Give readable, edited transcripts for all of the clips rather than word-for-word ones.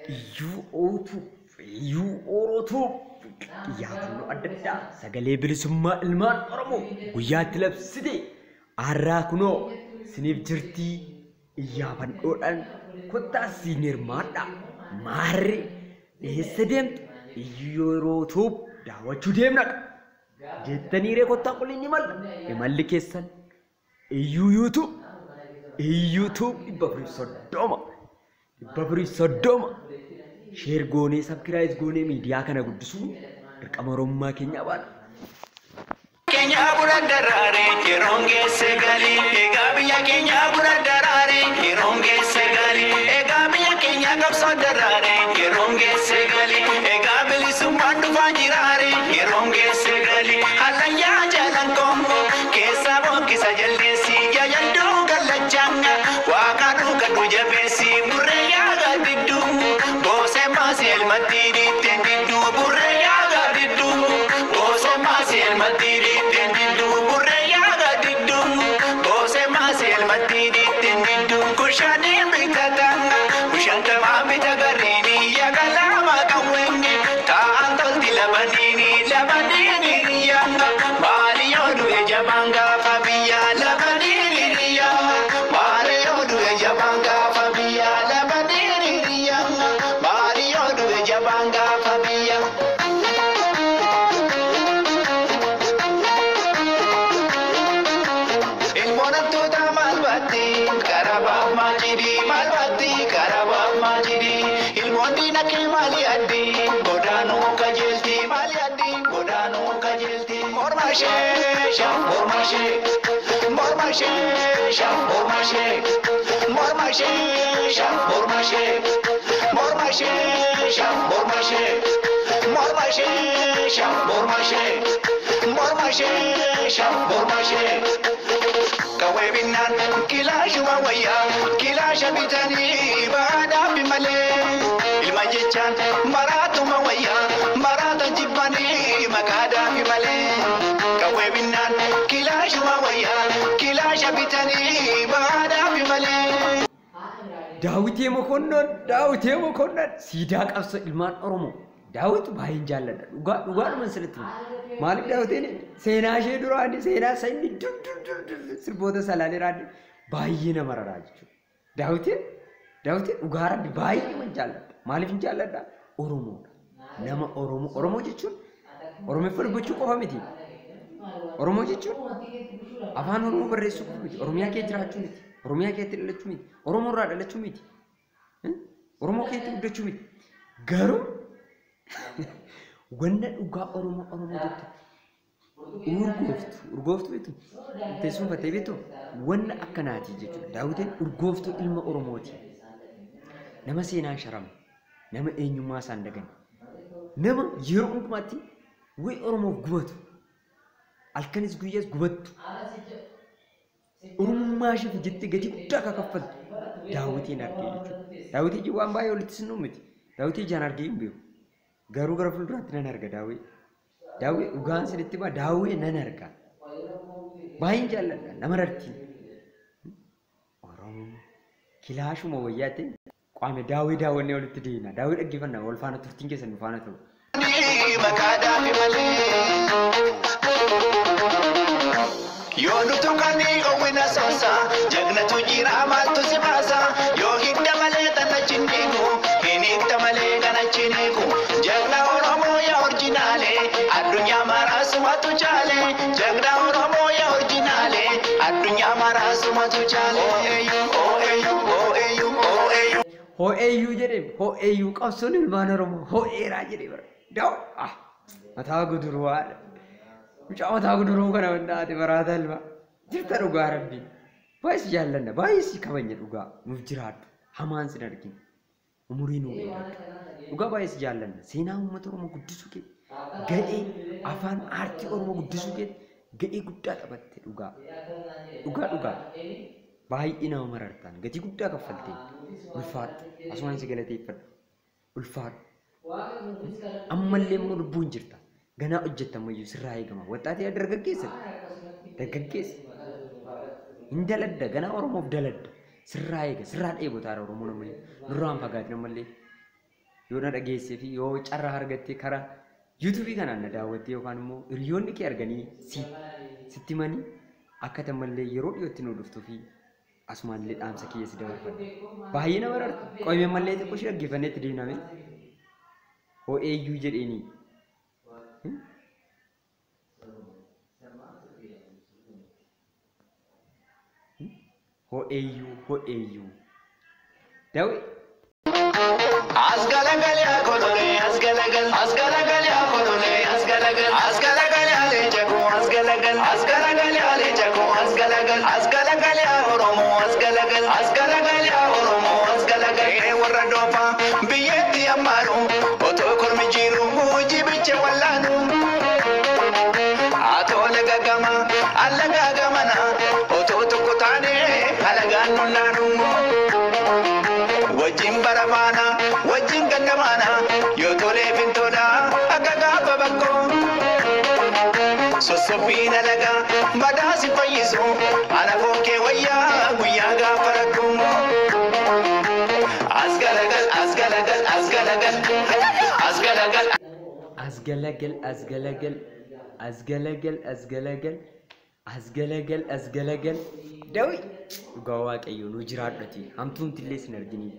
iyyuu yaadannoo adda addaa sagalee bilisummaa ilmaan Oromoo guyyaatti labsite har'aa kunoo siniif jirtii iyyaafannodhaan kottaa siin hirmaadha maarri eessa deemtu iyyuu daawwachuu deemna jettanii ree kottaa qullinni malla imalli keessan iyyuu Babri Sodoma share goonee subscribe goonee miidiyaa kana guddisuu dirqama Oromummaa keenya baana. Kenya bulan darare yeronge segali ega biya Kenya bulan darare yeronge segali ega biya Kenya kapso darare yeronge segali ega bilisumma dufa jirare yeronge segali halaya jalan Kongo kesa bokisa jalesi ya yando galachanga wakadu kadu jabesi buraya gadidu bose masel matiri tendidu buraya gadidu bose masel matiri Kushani mikatanga, kushanta mabita garini, ya galama kawenge, taantol di labanini riyanga, bali yodu ejabanga fabiya labanini riyanga, bali yodu ejabanga fabiya labanini riyanga, bali yodu ejabanga fabiya. Kawebinan kila shuma waya kila shabitani bada bimale ilma jechan maratu mawaya marata jibani makada bimale kawebinan kila shuma waya kila shabitani bada bimale Daawitee Mokonnon siidaa qabsa ilmaan Oromoo Daawit baay'een jaalladha dhugaadhumaan sirriitti maaliif Daawitiin seenaa ishee duraanii seenaa sanni sirboota salaaleeraanii baay'ee nama raraa jechuudha. Daawitiin dhugaa rabbi baay'ee jaalladha maaliif hin jaalladha Oromoodha nama Oromoo jechuun Oromeeffaa dubbachuu qofa miti Oromoo jechuun afaan Oromoo barreessuu qofa miti Oromiyaa kee jiraachuu miti Oromiyaa keetti dhalachuu miti Oromoo irraa dhalachuu miti Oromoo keetti guddachuu miti garuu wanna dhugaa Oromoo jettu urgooftu beektu teessuun fattee beektu wanna akkanaati jechuudha Daawitiin urgooftu ilma Oromooti nama seenaan sharame nama eenyummaa isaan dagan nama yeroo hundumaatti way Oromoof gubatu halkanis guyyaas gubattu Oromummaa ishee jettee gadi guddaa akka kaffaltu Daawitiin argee jechuudha Daawitiin waan baay'ee walitti sinnuu miti Daawitiin ijaan argee hin beeku garuu gara fuulduraatti nan arga Daawit dhugaan sinitti baa Daawit nan arga baay'een jaalladha nama rartiin Oromoo kilaashuma wayyaatti qaame Daawit daawwannee walitti deemna Daawit dhaggeeffannaa wal faana turtiin keessan nu faana ta'u. Yoonu tukani owina sosa jagna tujira maltu sibasa yo hidda male tana chindiku hinitta male kana chiniku jagna Oromo ya originale adunya marasu matu chale jagna Oromo ya originale adunya marasu matu chale Ho'eeyyuu jedhee ho'eeyyuu qabsoon ilmaan Oromoo ho'eeraa jedhee bara daw mataa guduruwaadha. Mucaa mataa guduruu kana wandaati baraata ilma jirta dhugaa rabbii baay'ee jaallanna baay'ee kabanya dhugaa nuuf jiraadhu hamaan sin arginu umurii nuu dheeradhu dhugaa baay'ee jaallanna seenaa uummata Oromoo guddisuu kee ga'ee afaan aartii Oromoo guddisuu kee ga'ee guddaa taphatte dhugaa baay'ee nama marartaan gatii guddaa kaffaltee ulfaadhu asumaan si galateeffadhu ulfaadhu ammallee immoo lubbuun jirta. Gana hojjetamu sirraa eegama waxxaatee dargaggeessa hin daladda gana Oromoof daladda sirraa eega sirraa dheebotaa Oromoo namni nurraan fagaate namallee yoo na dhageessee fi yoo carraa argattee karaa YouTube kanaan na daawwattee yookaan immoo hiriyoonni kee arganii sitti manii akka tamallee yeroo dhiyootti nu dhuftuu fi asumallee dhaamsa kiyya si dabarfadha. Baay'ee nama rartu qoyme mallee xiqqoo shi dhaggeeffanneetti deemname ho'eeyyuu jedheeni. Ho'eeyyuu Dawi Asgalagal ya kolole, asgalagal ya kolole, asgalagal ya lejago, asgalagal ya lejago, asgalagal ya oromo, asgalagal ya oromo, asgalagal warra dofa biyetti amaru, oto kormi jiru mujibiche wallanu, ato lagagama, alagagamana, oto tukutane, alaganu nanu. Wajin baramana, wajin gandamana, yo tole fintoda, agaga babako. Sosofina laga, madasi payiso, ana foke waya, guyaga paraku. Asgalagal, asgalagal, asgalagal, asgalagal. Asgalagal, asgalagal, asgalagal, asgalagal, asgalagal, asgalagal. Dawi dhugaa waaqayyo nu jiraadhati hamtuun tillee sin argini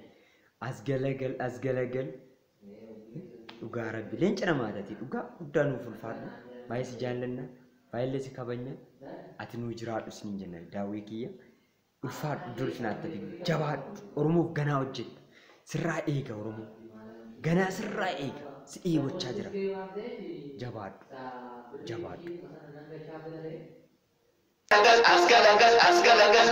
asgalagal dhugaa rabbi leenca namaadhati dhugaa guddaa nuuf ulfaadhu baay'ee si jaallanna baay'ee si kabanya ati nu jiraadhu sin jenna daawwee kiyya ulfaadhu durfinaatti jabaadhu oromoof ganaa hojjetta sirraa eega oromoo ganaa sirraa eega si eegochaa jira jabaadhu Asgalagal.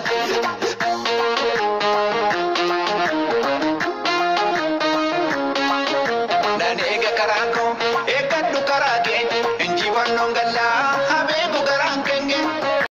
Nani ega karako, ega du karaki.